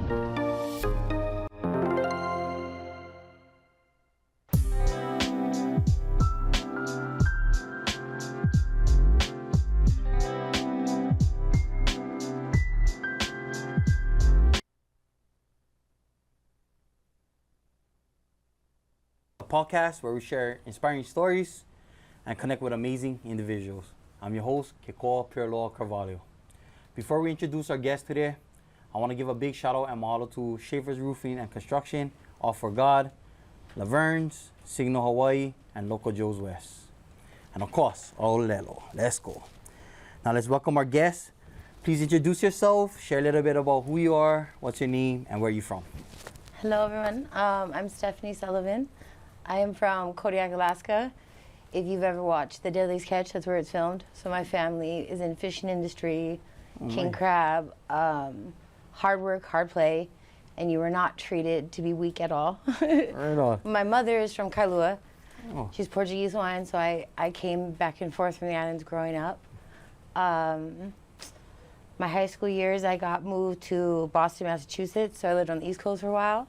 Podcast where we share inspiring stories and connect with amazing individuals. I'm your host, Kekoa Pirloa Carvalho. Before we introduce our guest today, I want to give a big shout out and mahalo to Schaefer's Roofing and Construction, All for God, Laverne's, Signal Hawaii, and Local Joe's West. And of course, Olelo. Let's go. Now let's welcome our guest. Please introduce yourself, share a little bit about who you are, what's your name, and where you're from. Hello everyone, I'm Stephanie Sullivan. I am from Kodiak, Alaska. If you've ever watched The Deadliest Catch, that's where it's filmed. So my family is in fishing industry, king crab, hard work, hard play, and you were not treated to be weak at all. Right on. My mother is from Kailua. Oh. She's Portuguese Hawaiian, so I came back and forth from the islands growing up. My high school years, I got moved to Boston, Massachusetts, so I lived on the East Coast for a while.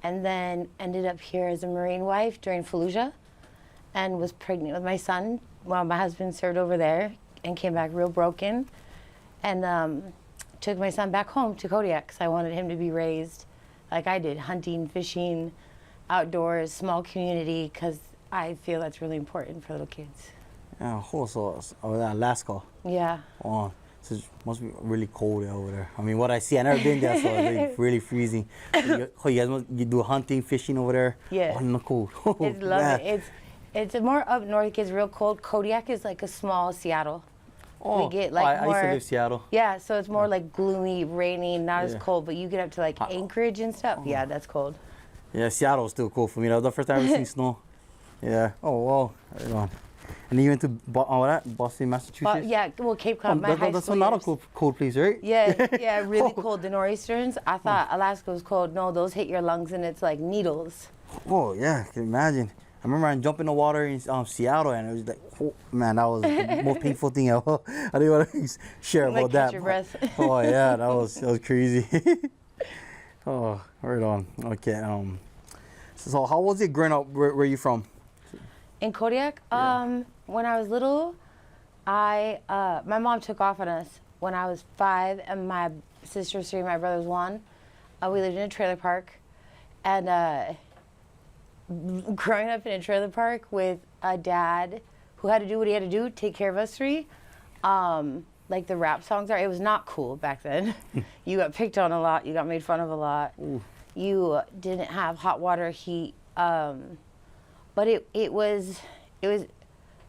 And then ended up here as a Marine wife during Fallujah and was pregnant with my son while my husband served over there and came back real broken. And took my son back home to Kodiak because I wanted him to be raised like I did, hunting, fishing, outdoors, small community, because I feel that's really important for little kids. Yeah, so Alaska. Yeah. Oh, so it must be really cold over there. I mean, what I see, I've never been there, so it's really freezing. You do hunting, fishing over there? Yeah. Oh, no, cold. It's lovely. It's more up north, it gets real cold. Kodiak is like a small Seattle. Oh, we get like I more, used to live in Seattle. Yeah, so it's more like gloomy, rainy, not as cold, but you get up to like Anchorage and stuff. Yeah, that's cold. Yeah, Seattle's still cold for me. That was the first time I've ever seen snow. Yeah. Oh, wow. Right on. And then you went to Boston, Massachusetts? Yeah, well, Cape Cod, my high school That's not a cold place, right? Yeah, really cold. The nor'easters, I thought Alaska was cold. No, those hit your lungs and it's like needles. Oh, yeah, I can imagine. I remember I jumped in the water in Seattle and it was like, oh, man, that was the most painful thing ever. I didn't want to share about that. Catch your breath. Oh, yeah, that was crazy. Oh, right on. Okay. So how was it growing up? Where are you from? In Kodiak? Yeah. When I was little, my mom took off on us when I was 5 and my sister was 3, my brother was 1. We lived in a trailer park. And growing up in a trailer park with a dad who had to do what he had to do, take care of us 3, like the rap songs are, it was not cool back then. You got picked on a lot, you got made fun of a lot. Ooh. You didn't have hot water, heat. But it was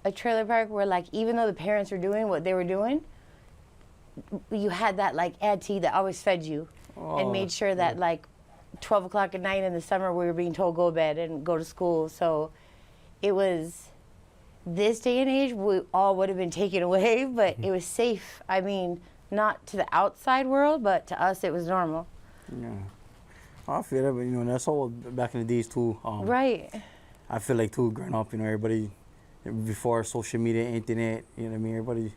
a trailer park where, like, even though the parents were doing what they were doing, you had that like auntie that always fed you and made sure that like 12 o'clock at night in the summer we were being told go to bed and go to school. So it was, this day and age we all would have been taken away, but it was safe. I mean, not to the outside world, but to us it was normal. Yeah, I feel that, but that's all back in the days too. Right. I feel like too, growing up, everybody, before social media, internet, everybody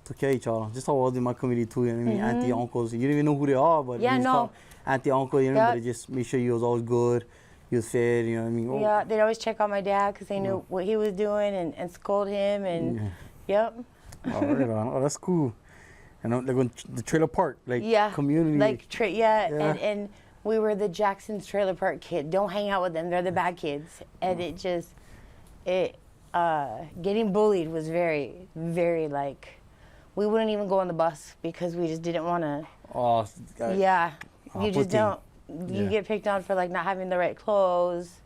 took care of each other. Just how I was in my community too, auntie, uncles, you didn't even know who they are, but you just call auntie, uncle, but just make sure you was always good, you was fed, Oh. Yeah, they'd always check on my dad because they knew what he was doing and scold him, and yep. Oh, right on. Oh, that's cool. And like when the trailer park, like community. Like, and we were the Jackson's trailer park kid. Don't hang out with them. They're the bad kids. And getting bullied was very, very like, we wouldn't even go on the bus because we just didn't want to. Oh, yeah. You just don't. You get picked on for like not having the right clothes,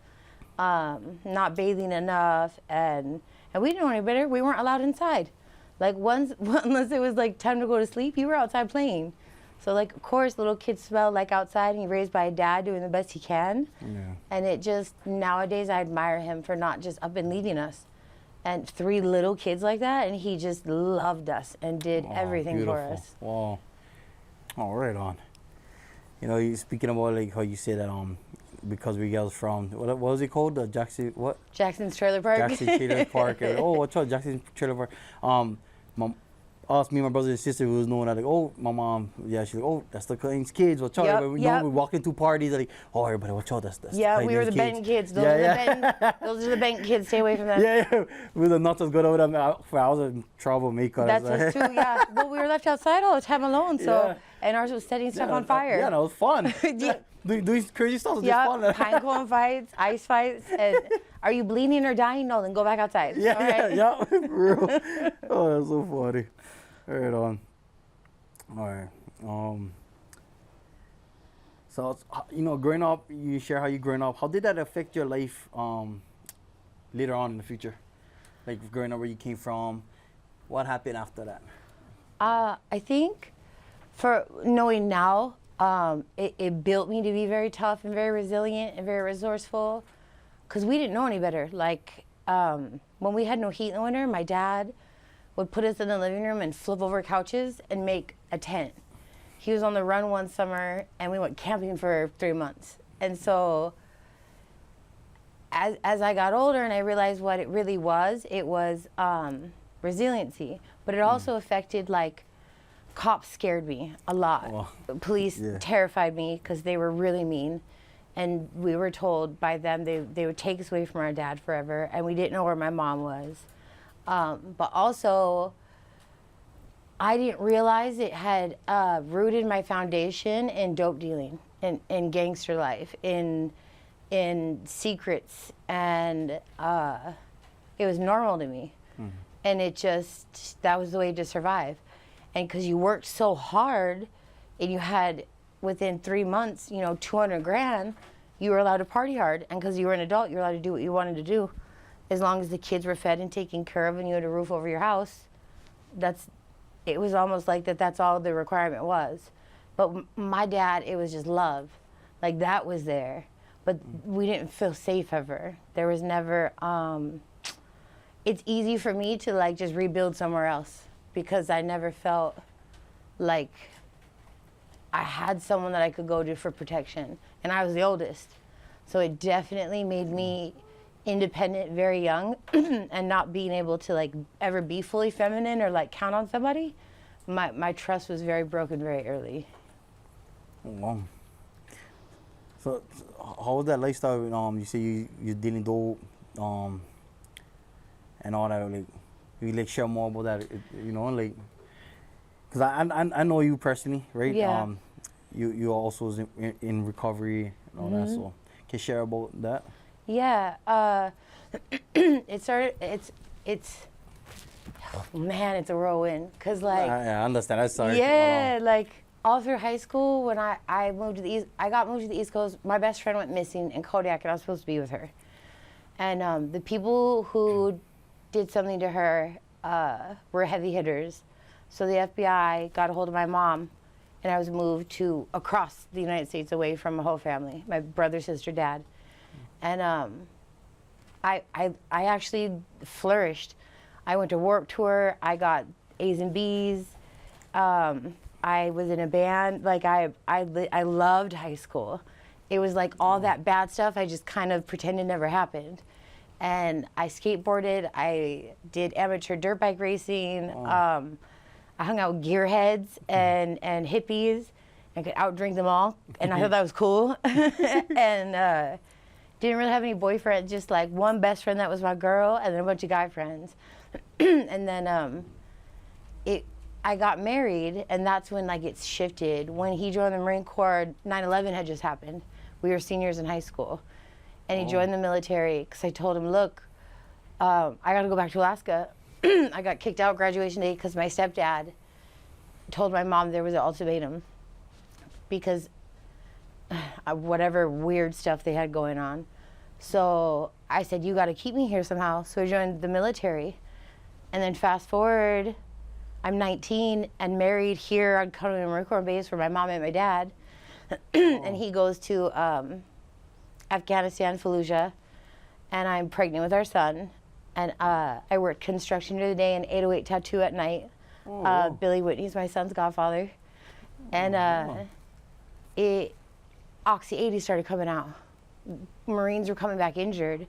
not bathing enough, and we didn't know any better. We weren't allowed inside. Like unless it was like time to go to sleep, you were outside playing. So like, of course, little kids smell like outside, and you're raised by a dad doing the best he can. Yeah. And it just, nowadays I admire him for not just up and leaving us. And 3 little kids like that, and he just loved us and did everything for us. Wow. Oh, right on. You speaking about like how you say that because we girls from, what was it called? The Jackson's Trailer Park. Jackson's Trailer Park. Oh, what's up, Jackson's Trailer Park? us, me, my brother and sister, who was knowing that, like, oh, my mom, yeah, she's like, oh, that's the Clayton's kids. Watch out. Yep, Everybody, yep. we walk into parties, like, oh, everybody, watch out. That's Yeah, we were the Clayton's Benton kids. Those, Yeah, are the yeah. Benton, those are the Benton kids. Stay away from them. Yeah. We were the not as good over them. I was a troublemaker. That's us too, yeah. Well, we were left outside all the time alone, so, Yeah. and ours was setting stuff on fire. Yeah, that was fun. Yeah. Doing crazy stuff was Yeah, just fun. pine cone fights, ice fights, and are you bleeding or dying? No, then go back outside. Yeah, all right? yeah, for real. Oh, that's so funny. Right on. All right. So, growing up, you share how you growing up. How did that affect your life later on in the future? Like growing up, where you came from, what happened after that? I think for knowing now, it built me to be very tough and very resilient and very resourceful, because we didn't know any better. Like when we had no heat in the winter, my dad would put us in the living room and flip over couches and make a tent. He was on the run one summer, and we went camping for 3 months. And so as I got older and I realized what it was resiliency. But it also affected, like, cops scared me a lot. Wow. Police terrified me because they were really mean. And we were told by them they would take us away from our dad forever, and we didn't know where my mom was. But also, I didn't realize it had rooted my foundation in dope dealing, in gangster life, in secrets, and it was normal to me. And that was the way to survive. And because you worked so hard, and you had, within 3 months, 200 grand, you were allowed to party hard. And because you were an adult, you were allowed to do what you wanted to do. As long as the kids were fed and taken care of and you had a roof over your house, it was almost like that's all the requirement was. But my dad, it was just love. Like, that was there. But we didn't feel safe ever. There was never, it's easy for me to, like, just rebuild somewhere else, because I never felt like I had someone that I could go to for protection. And I was the oldest. So it definitely made me independent very young, and not being able to, like, ever be fully feminine or, like, count on somebody. My trust was very broken very early. Wow. So how was that lifestyle? You say you're dealing dope, and all that. Like, you like share more about that, like, because I know you personally, right? Yeah. You also was in recovery and all that. So can you share about that? Yeah. It's a whirlwind, cause, like, I understand. I'm sorry. yeah, like, all through high school, when I moved to the East, I got moved to the East Coast. My best friend went missing in Kodiak, and I was supposed to be with her. And the people who did something to her were heavy hitters. So the FBI got a hold of my mom, and I was moved to across the United States, away from my whole family, my brother, sister, dad. And I actually flourished. I went to Warped Tour. I got A's and B's. I was in a band. Like, I loved high school. It was like all that bad stuff, I just kind of pretended never happened. And I skateboarded. I did amateur dirt bike racing. I hung out with gearheads and hippies. I could outdrink them all, and I thought that was cool. And didn't really have any boyfriends, just, like, one best friend that was my girl, and then a bunch of guy friends. And then I got married, and that's when, like, it shifted. When he joined the Marine Corps, 9/11 had just happened. We were seniors in high school. And he joined the military, because I told him, look, I got to go back to Alaska. I got kicked out graduation day because my stepdad told my mom there was an ultimatum, because whatever weird stuff they had going on. So I said, you got to keep me here somehow. So I joined the military. And then fast forward, I'm 19 and married here on Colonial Marine Corps Base, where my mom and my dad. And he goes to Afghanistan, Fallujah, and I'm pregnant with our son. And I worked construction during the day and 808 tattoo at night. Billy Whitney's my son's godfather. And Oxy 80 started coming out. Marines were coming back injured,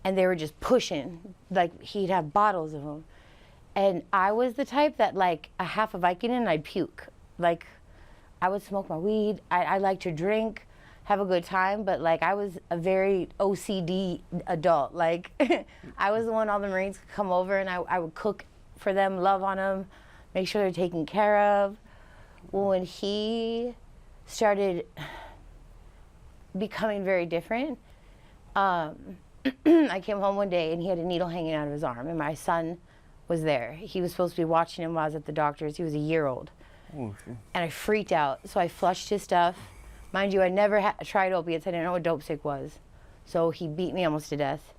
and they were just pushing. Like, he'd have bottles of them. And I was the type that like a half a Viking and I'd puke. Like I would smoke my weed. I like to drink, have a good time, but like I was a very OCD adult. Like I was the one all the Marines could come over and I would cook for them, love on them, make sure they're taken care of. Well, when he started becoming very different, I came home one day and he had a needle hanging out of his arm, and my son was there. He was supposed to be watching him while I was at the doctor's. He was a year old. Oh, shit. And I freaked out, so I flushed his stuff. Mind you, I never tried opiates. I didn't know what dope sick was. So he beat me almost to death.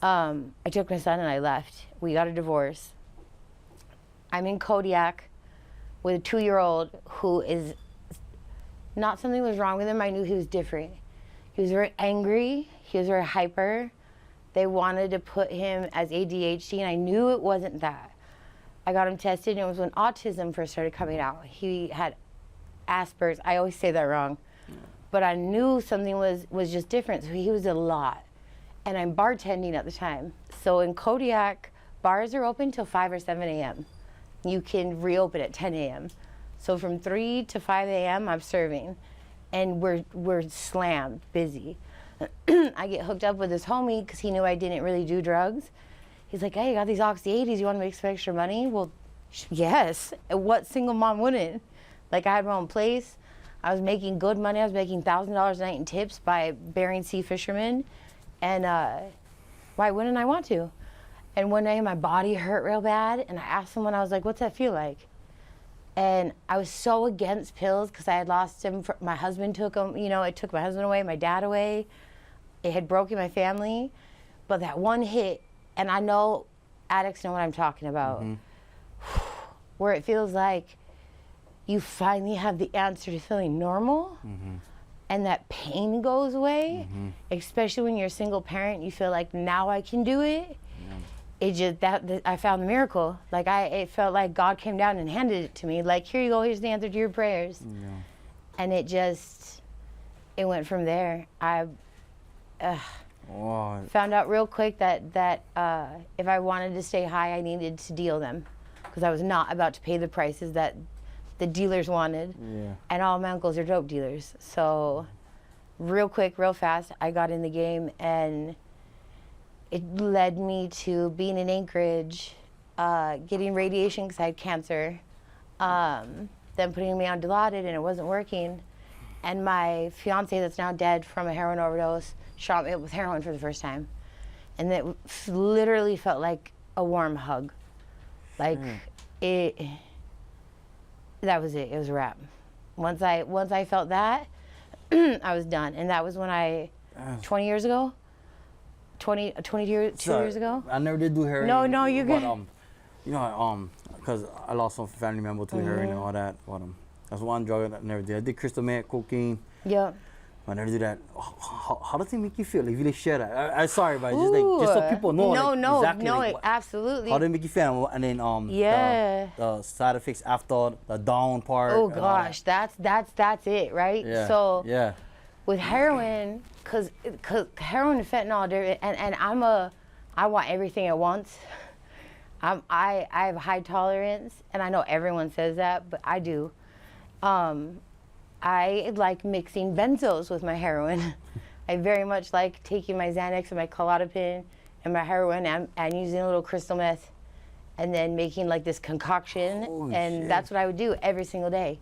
I took my son and I left. We got a divorce. I'm in Kodiak with a 2-year-old who is, not something was wrong with him. I knew he was different. He was very angry. He was very hyper. They wanted to put him as ADHD, and I knew it wasn't that. I got him tested, and it was when autism first started coming out. He had Asperger's. I always say that wrong. But I knew something was just different, so he was a lot. And I'm bartending at the time. So in Kodiak, bars are open till 5 or 7 a.m. You can reopen at 10 a.m. So from 3 to 5 a.m. I'm serving, and we're slammed, busy. I get hooked up with this homie because he knew I didn't really do drugs. He's like, hey, you got these Oxy 80s, you want to make some extra money? Well, yes. What single mom wouldn't? Like, I had my own place. I was making good money. I was making $1,000 a night in tips by Bering Sea fishermen. And why wouldn't I want to? And one day my body hurt real bad, and I asked someone, I was like, what's that feel like? And I was so against pills because I had lost him. My husband took him, you know, it took my husband away, my dad away. It had broken my family. But that one hit, and I know addicts know what I'm talking about, where it feels like you finally have the answer to feeling normal, and that pain goes away, especially when you're a single parent. You feel like, now I can do it. It just, that I found the miracle. Like it felt like God came down and handed it to me. Like, here you go, here's the answer to your prayers. And it went from there. I found out real quick that if I wanted to stay high, I needed to deal them, because I was not about to pay the prices that the dealers wanted. And all my uncles are dope dealers. So real quick, real fast, I got in the game, and it led me to being in Anchorage, getting radiation because I had cancer, then putting me on Dilaudid, and it wasn't working. And my fiance that's now dead from a heroin overdose shot me up with heroin for the first time. And it literally felt like a warm hug. Like that was it, it was a wrap. Once I felt that, I was done. And that was when 20 years ago, 22 years ago. I never did do heroin. No, you're good. But, you know, because I lost some family member to heroin and all that. But that's one drug I never did. I did crystal meth, cocaine. Yep. I never did that. How does it make you feel if you share that? I'm sorry, but just so people know. Exactly absolutely. How did it make you feel? And then the side effects after, the down part. Oh gosh, that's it, right? Yeah. So with heroin, cause heroin and fentanyl are different, and I want everything at once. I have high tolerance, and I know everyone says that, but I do. I like mixing benzos with my heroin. I very much like taking my Xanax and my Klonopin and my heroin and using a little crystal meth, and then making like this concoction. Holy and shit. That's what I would do every single day.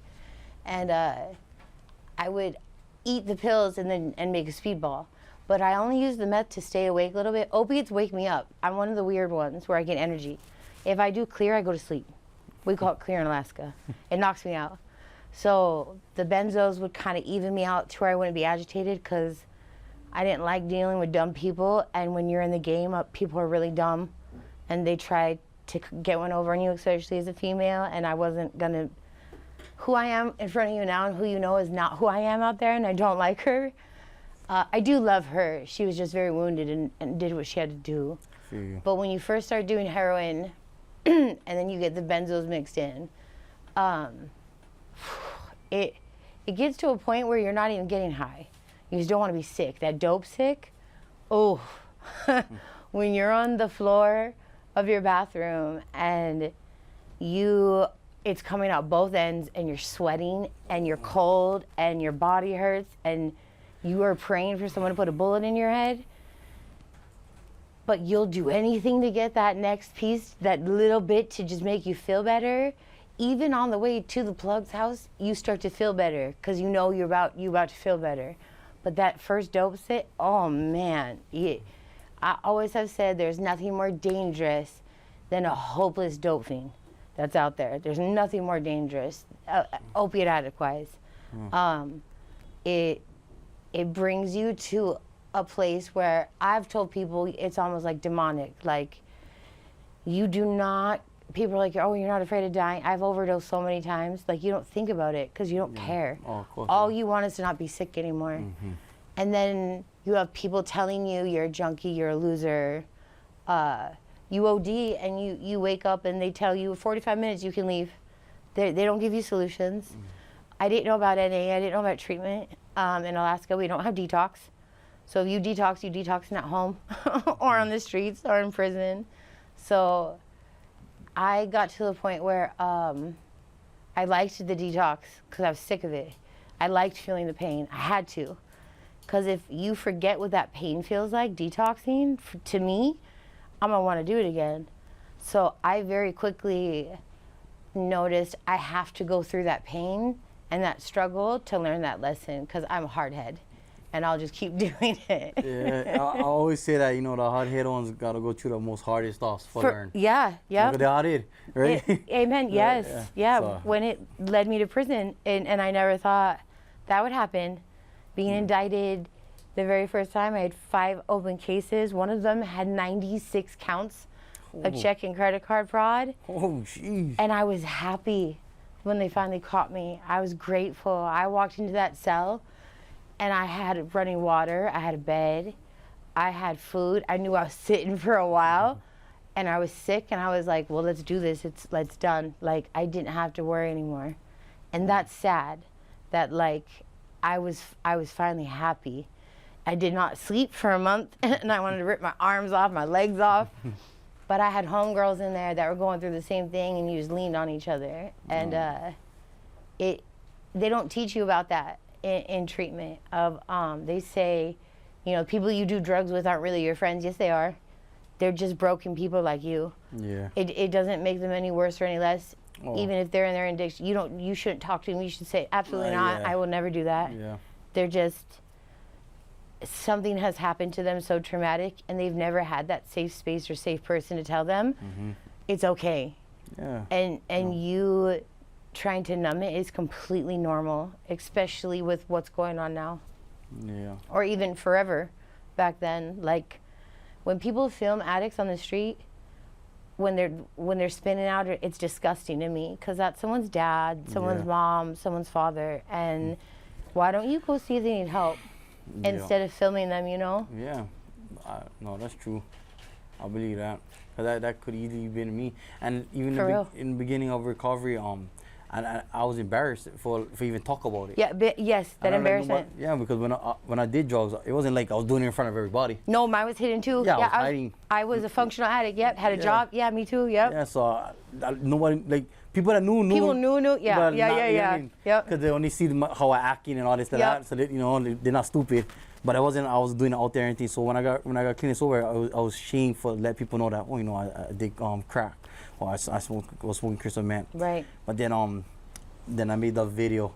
And I would eat the pills and make a speedball. But I only use the meth to stay awake a little bit. Opiates wake me up. I'm one of the weird ones where I get energy. If I do clear, I go to sleep. We call it clear in Alaska. It knocks me out. So the benzos would kind of even me out to where I wouldn't be agitated, because I didn't like dealing with dumb people. And when you're in the game, people are really dumb, and they try to get one over on you, especially as a female. And I wasn't gonna. Who I am in front of you now and who you know is not who I am out there, and I don't like her. I do love her. She was just very wounded and did what she had to do. But when you first start doing heroin, and then you get the benzos mixed in, it gets to a point where you're not even getting high. You just don't want to be sick. That dope sick, when you're on the floor of your bathroom, and it's coming out both ends, and you're sweating, and you're cold, and your body hurts, and you are praying for someone to put a bullet in your head, but you'll do anything to get that next piece, that little bit to just make you feel better. Even on the way to the plug's house, you start to feel better because you know you're about to feel better. But that first dope sit, oh man, I always have said there's nothing more dangerous than a hopeless dope fiend that's out there. There's nothing more dangerous, opiate addict-wise. It brings you to a place where I've told people it's almost like demonic. Like, you do not, people are like, oh, you're not afraid of dying. I've overdosed so many times. Like, you don't think about it because you don't care. Oh, of course, All you want is to not be sick anymore. And then you have people telling you you're a junkie, you're a loser. You OD and you wake up and they tell you 45 minutes you can leave. They don't give you solutions. I didn't know about NA, I didn't know about treatment. In Alaska, we don't have detox. So if you detoxing at home or on the streets or in prison. So I got to the point where I liked the detox because I was sick of it. I liked feeling the pain. I had to. Because if you forget what that pain feels like, detoxing, to me, I'm going to want to do it again. So I very quickly noticed I have to go through that pain and that struggle to learn that lesson because I'm a hardhead. And I'll just keep doing it. Yeah, I always say that, you know, the hard-headed ones got to go through the most hardest stuff to learn. Yeah, yeah. Look at the hard-head, right? Amen, yes, yeah. So. When it led me to prison, and I never thought that would happen. Being indicted the very first time, I had 5 open cases. One of them had 96 counts of check and credit card fraud. Oh, jeez. And I was happy when they finally caught me. I was grateful. I walked into that cell, and I had running water, I had a bed, I had food. I knew I was sitting for a while, and I was sick, and I was like, well, let's do this, let's done. Like, I didn't have to worry anymore. And that's sad, that like, I was finally happy. I did not sleep for a month, and I wanted to rip my arms off, my legs off. But I had homegirls in there that were going through the same thing, and you just leaned on each other. And they don't teach you about that in treatment. They say, you know, people you do drugs with aren't really your friends. Yes, they are. They're just broken people like you. Yeah. It doesn't make them any worse or any less. Even if they're in their addiction, you shouldn't talk to them. You should say, absolutely not. I will never do that. Yeah. They're just, something has happened to them so traumatic, and they've never had that safe space or safe person to tell them it's okay. Yeah. And you trying to numb it is completely normal, especially with what's going on now. Yeah. Or even forever back then. Like, when people film addicts on the street, when they're spinning out, it's disgusting to me, because that's someone's dad, someone's mom, someone's father, and why don't you go see if they need help instead of filming them, you know? Yeah. No, that's true. I believe that. 'Cause that could easily been me. And even in the beginning of recovery, I was embarrassed for even talk about it. Yeah, yes, that embarrassment. Yeah, because when I did drugs, it wasn't like I was doing it in front of everybody. No, mine was hidden too. Yeah, I was hiding. I was a functional addict. Yep, had a job. Yeah, me too. Yep. Yeah, so nobody, like, people that knew. People knew. Yeah, yeah. Yep. Because they only see how I acting and all this and that, so they, you know, they're not stupid. But I was doing it out there and anything. So when I got clean and sober, I was ashamed for let people know that, oh, you know, I did crack, or I was smoking crystal meth. Right. But then I made the video,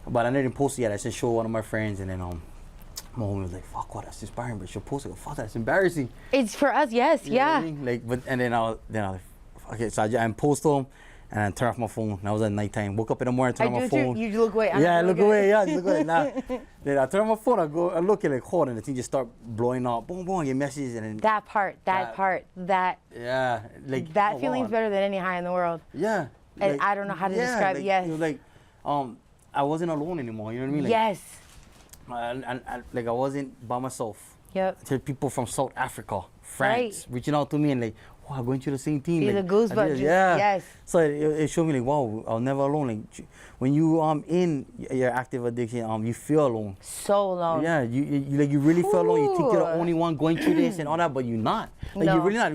but I didn't post it yet. I just showed one of my friends, and then my homie was like, "Fuck, what? That's inspiring." But she'll post it. Go, fuck, that's embarrassing. It's for us, yes, you know what I mean? Like, but and then I was like, okay, so I post them, and I turn off my phone. That was at nighttime. Woke up in the morning, turn on my phone. You look away. Yeah, I look away. Yeah, just look away. Nah. Then I turn on my phone. I look at like, hold, and the thing just start blowing up. Boom, boom, I get messages, and then that part. Yeah, like that feeling's better than any high in the world. Yeah. And like, I don't know how to describe it. Yes. It was like, I wasn't alone anymore. You know what I mean? Like, yes. I wasn't by myself. Yep. There people from South Africa, France, reaching out to me and like, wow, going through the same thing. Feel like, the goosebumps. Yeah. Yes. So it showed me like, wow, I'm never alone. Like when you in your active addiction, you feel alone. So alone. Yeah, you like you really feel alone. You think you're the Ooh. only one going through this and all that, but you're not. Like No. you're really not.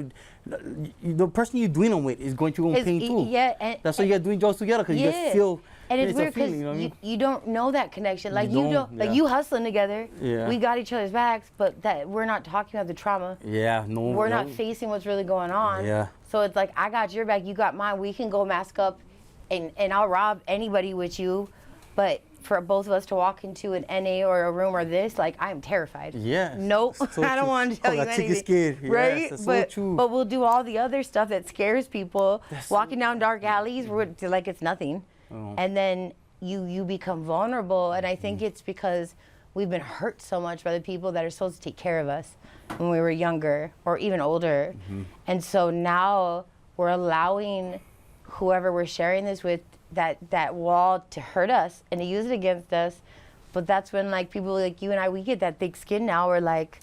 The person you're doing them with is going through pain too. Yeah, and that's why you're doing drugs together, because you just feel. And it's a weird because feeling, you know what I mean? you don't know that connection. Like you don't, like yeah. you hustling together. Yeah. We got each other's backs, but that we're not talking about the trauma. Yeah, no. We're not facing what's really going on. Yeah. So it's like, I got your back, you got mine. We can go mask up, and I'll rob anybody with you. But for both of us to walk into an NA or a room or this, like, I'm terrified. Yeah. Nope. So I don't want to tell you that chick anything. is scared. Right? Yes, that's but, so true. but we'll do all the other stuff that scares people. That's Walking down dark alleys, we're like it's nothing. Oh. And then you become vulnerable. And I think it's because we've been hurt so much by the people that are supposed to take care of us when we were younger or even older. And so now we're allowing whoever we're sharing this with that wall to hurt us and to use it against us. But that's when, like, people like you and I, we get that thick skin now. We're like,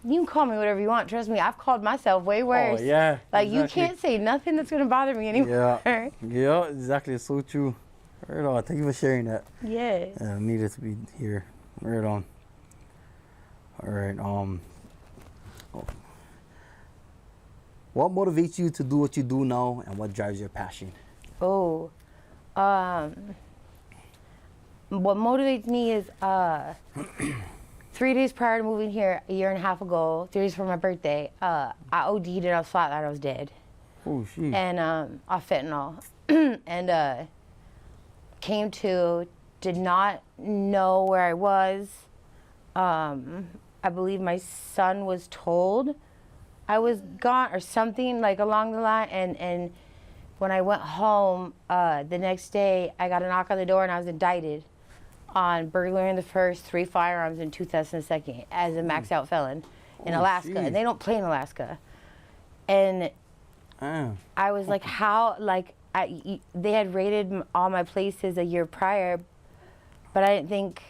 you can call me whatever you want. Trust me, I've called myself way worse. Oh, yeah. Like, exactly. you can't say nothing that's going to bother me anymore. Yeah. Yeah, exactly. It's so true. Right on. Thank you for sharing that. Yeah. Needed to be here. Right on. All right. What motivates you to do what you do now, and what drives your passion? Oh, what motivates me is 3 days prior to moving here, a year and a half ago, 3 days for my birthday, I OD'd and I was flat out, I was dead. Oh, shit. And off fentanyl. And came to, did not know where I was. I believe my son was told I was gone or something like along the line. And when I went home the next day, I got a knock on the door and I was indicted on burglary in the first, 3 firearms in 2002 as a maxed out felon in Alaska. Geez. And they don't play in Alaska. And I was like, how, like, they had raided all my places a year prior, but I didn't think,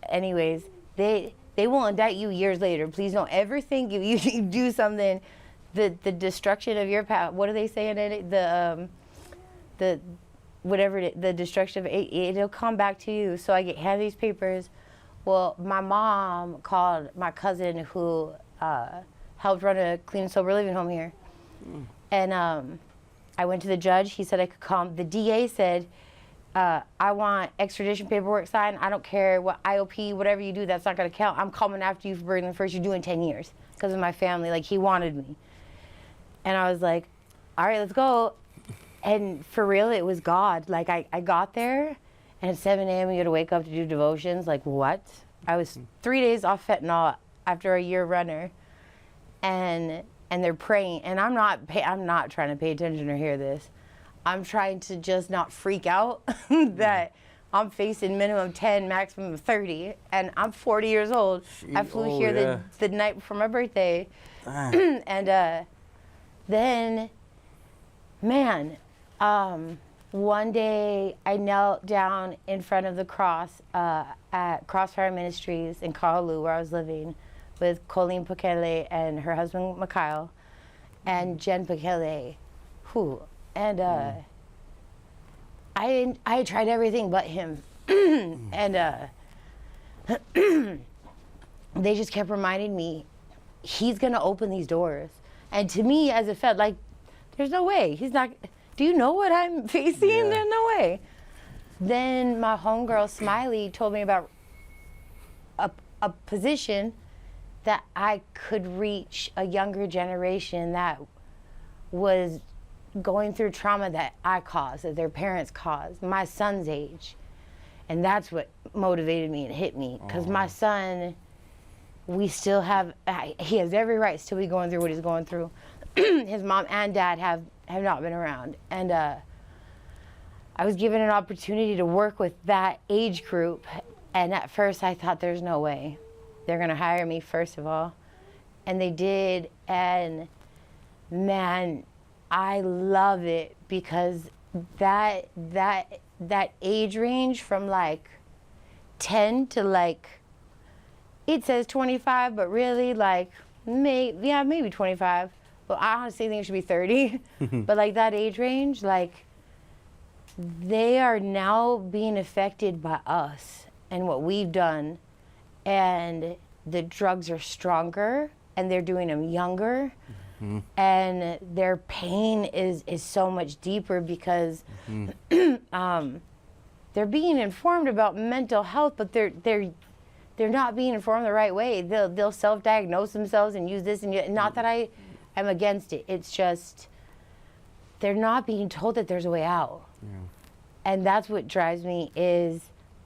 anyways, they will indict you years later. Please don't ever think if you do something, the destruction of your path, what are they saying in it? The whatever, the destruction of it, it'll come back to you. So I get handed these papers. Well, my mom called my cousin who helped run a clean and sober living home here. And I went to the judge. He said I could come. The DA said, I want extradition paperwork signed. I don't care what IOP, whatever you do, that's not going to count. I'm coming after you for burglary first. You're doing 10 years because of my family. Like, he wanted me. And I was like, all right, let's go. And for real, it was God. Like, I got there, and at 7 a.m. you got to wake up to do devotions. Like, what? I was 3 days off fentanyl after a year runner. And they're praying. And I'm not trying to pay attention or hear this. I'm trying to just not freak out that I'm facing minimum 10, maximum 30, and I'm 40 years old. I flew here the night before my birthday. And then, man, one day I knelt down in front of the cross at Crossfire Ministries in Kahaluu, where I was living, with Colleen Pekele and her husband Mikhail, and Jen Pekele, and I had tried everything but him. And they just kept reminding me, he's gonna open these doors. And to me, as it felt like, there's no way, he's not, do you know what I'm facing? Yeah. There's no way. Then my homegirl, Smiley, told me about a position that I could reach a younger generation that was going through trauma that I caused, that their parents caused, my son's age. And that's what motivated me and hit me. Because my son, we still have, he has every right still be going through what he's going through. His mom and dad have not been around. And I was given an opportunity to work with that age group. And at first I thought, there's no way. They're gonna hire me, first of all. And they did, and man, I love it, because that age range from like 10 to like, it says 25, but really like maybe 25. Well, I honestly think it should be 30. But like that age range, like they are now being affected by us and what we've done. And the drugs are stronger and they're doing them younger. And their pain is so much deeper because they're being informed about mental health, but they're not being informed the right way. They'll self-diagnose themselves and use this, and not that I am against it. It's just they're not being told that there's a way out. Yeah. And that's what drives me is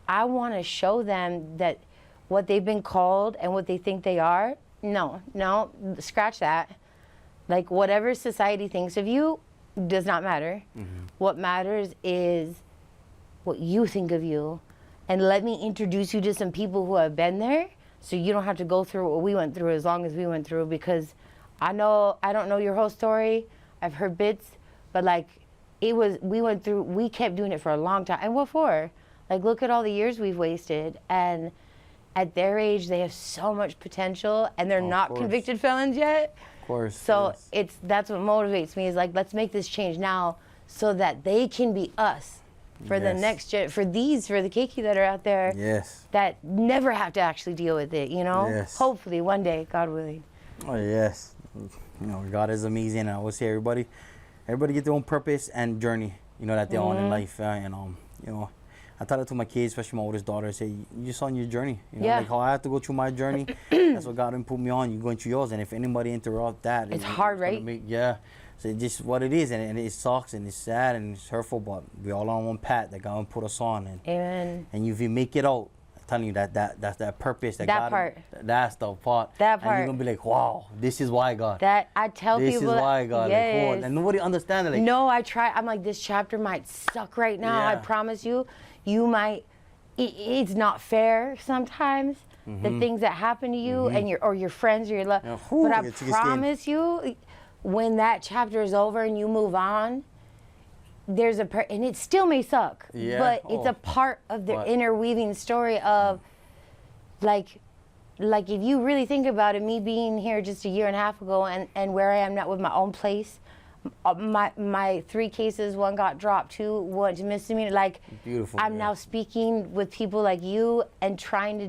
I want to show them that what they've been called and what they think they are, no, scratch that. Like whatever society thinks of you does not matter. What matters is what you think of you. And let me introduce you to some people who have been there so you don't have to go through what we went through as long as we went through, because I don't know your whole story. I've heard bits, but like we kept doing it for a long time. And what for? Like look at all the years we've wasted, and at their age they have so much potential and they're not convicted felons yet. Of course. So yes. That's what motivates me is like, let's make this change now so that they can be us for the next for the keiki that are out there that never have to actually deal with it, you know? Yes. Hopefully one day, God willing. Oh yes. You know, God is amazing, and I always say everybody get their own purpose and journey, you know, that they're on in life. And you know, I tell it to my kids, especially my oldest daughter, I say, you just on your journey. You know, like how I have to go through my journey, that's what God put me on. You going through yours, and if anybody interrupt that, it's hard, right? So it's just what it is, and it sucks, and it's sad, and it's hurtful, but we all on one path that God put us on. And amen. And if you make it out, I'm telling you that's that purpose that God, part. That's the part. That part. And you're gonna be like, wow, this is why God. That I tell this people. This is why God. Yes. Like, oh, and nobody understands it. Like, no, I try. I'm like, this chapter might suck right now. I promise you. You might. It's not fair sometimes. The things that happen to you and your friends or your love. But I promise you, when that chapter is over and you move on, there's and it still may suck, but it's a part of the interweaving story of like if you really think about it, me being here just a year and a half ago and where I am now with my own place, my 3 cases, 1 got dropped, 2 went to misdemeanor. Like, beautiful. I'm now speaking with people like you and trying to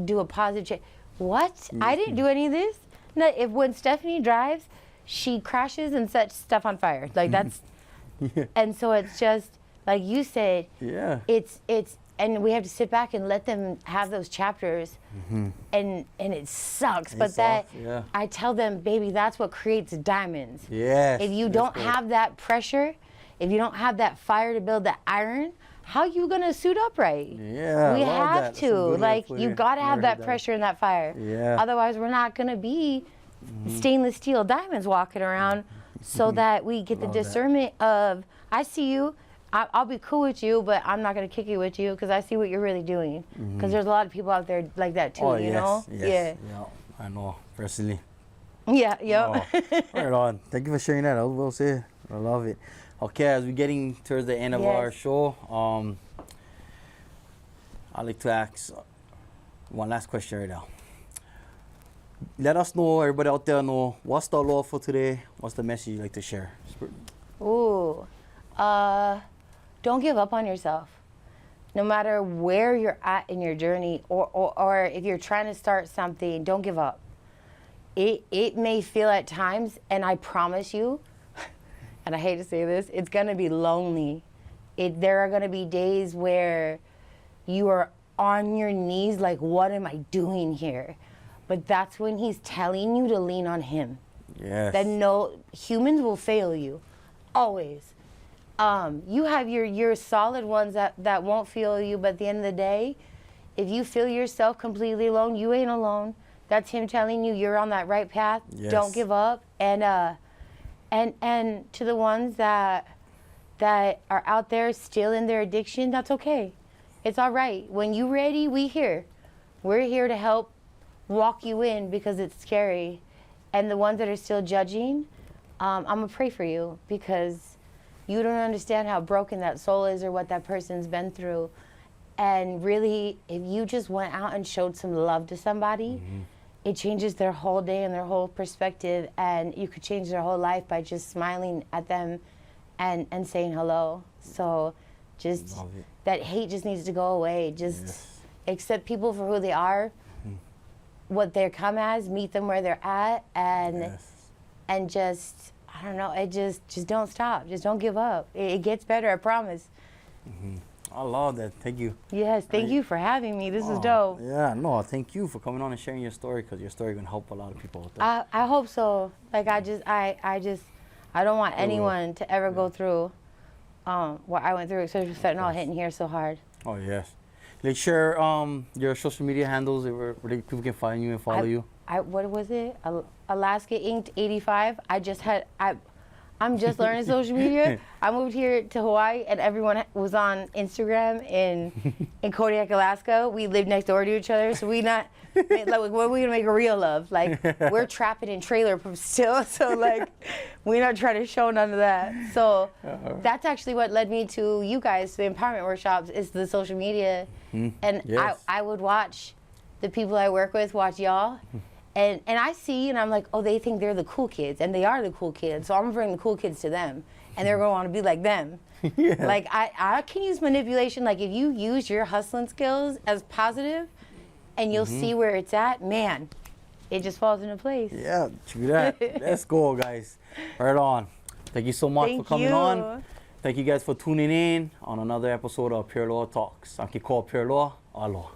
do a positive change. What? I didn't do any of this. No, when Stephanie drives, she crashes and sets stuff on fire. Like that's, and so it's just like you said. Yeah. It's and we have to sit back and let them have those chapters, and it sucks. But I tell them, baby, that's what creates diamonds. Yes. If you don't have that pressure, if you don't have that fire to build that iron, how you gonna suit up right? Yeah. We have to. Like you gotta have that pressure and that fire. Yeah. Otherwise, we're not gonna be stainless steel diamonds walking around. So that we get the discernment of, I see you. I'll be cool with you, but I'm not going to kick it with you because I see what you're really doing. Because there's a lot of people out there like that too, you know? Yes. Yeah, I know, personally. Yeah, yep. Right on. Thank you for sharing that. I will say, I love it. Okay, as we're getting towards the end of our show, I'd like to ask one last question right now. Let us know, everybody out there know, what's the Aloha for today? What's the message you'd like to share? Ooh. Don't give up on yourself. No matter where you're at in your journey or if you're trying to start something, don't give up. It may feel at times, and I promise you, and I hate to say this, it's gonna be lonely. There are gonna be days where you are on your knees like, what am I doing here? But that's when he's telling you to lean on him. Yes. That no, humans will fail you, always. You have your solid ones that won't feel you, but at the end of the day, if you feel yourself completely alone, you ain't alone. That's him telling you you're on that right path. Yes. Don't give up. And to the ones that are out there still in their addiction, that's okay. It's all right. When you're ready, we're here to help walk you in because it's scary. And the ones that are still judging, I'm gonna pray for you because you don't understand how broken that soul is or what that person's been through. And really, if you just went out and showed some love to somebody, it changes their whole day and their whole perspective, and you could change their whole life by just smiling at them and saying hello. So just that hate just needs to go away. Just accept people for who they are, what they come as, meet them where they're at, and just, I don't know, just don't stop. Just don't give up. It gets better, I promise. I love that. Thank you. Yes, thank you for having me. This is dope. Yeah, no, thank you for coming on and sharing your story, because your story can help a lot of people with that. I hope so. Like I don't want anyone to ever go through what I went through, especially with fentanyl hitting here so hard. Oh, yes. Like, share your social media handles where people can find you and follow you. What was it? Alaska Inked 85. I'm just learning social media. I moved here to Hawaii, and everyone was on Instagram in Kodiak, Alaska. We live next door to each other, so like, when are we gonna make a reel of? Like, we're trapping in trailer still, so like, we're not trying to show none of that. So that's actually what led me to you guys, the empowerment workshops, is the social media. And I would watch the people I work with, watch y'all. And I see, and I'm like, oh, they think they're the cool kids, and they are the cool kids. So I'm gonna bring the cool kids to them, and they're gonna want to be like them. Like I can use manipulation. Like if you use your hustling skills as positive, and you'll see where it's at, man, it just falls into place. Yeah, true that. Let's go, guys. Right on. Thank you so much for coming on. Thank you guys for tuning in on another episode of Pure Law Talks. I'm Kiko Pure Law. Aloha.